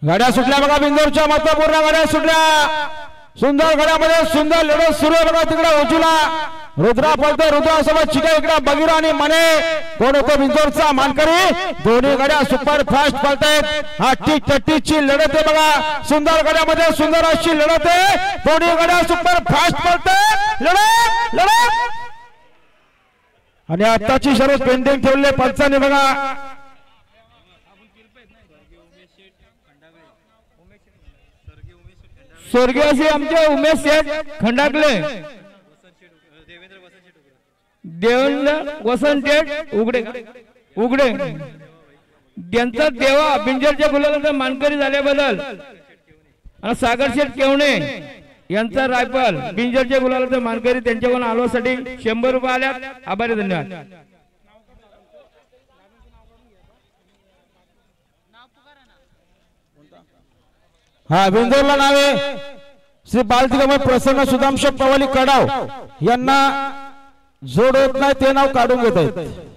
गाड्या सुटल्या बघा बिंदूरच्या महत्वपूर्ण गाड्या सुटल्या सुंदर गाड्यामध्ये सुंदर लढत सुरू आहे बघा तिकडे उजूला रुद्रा पळतोय रुद्रासोबत चिका इकडे बगीरा आणि मने कोण होतो बिंदूरचा मानकरी दोन्ही गाड्या सुपर फास्ट पळतायत हा टी लढत आहे बघा सुंदर गाड्यामध्ये सुंदर अशी लढत आहे दोन्ही गाड्या सुपर फास्ट पळतायत लढत लढत आणि आताची शर्यत पेंडिंग ठेवले पंचाने बघा स्वर्गीय असे आमचे उमेश शेठ खंडाकले देवेंद्र वसंत शेठ उघडे उघडे त्यांचा देवा बिंजरच्या गुलालाचा मानकरी झाल्याबद्दल आणि सागर शेठ केवणे यांचा रायफल बिंजरच्या गुलालाचा मानकरी त्यांच्याकडून आलोसाठी 100 रुपये आल्यात आभारी धन्यवाद। हा बिंदूरला नावे श्री बालदिगंबर प्रसन्न सुदामशेठ पवाली कडाव यांना जोड होत नाही ते नाव काढून घेत आहेत।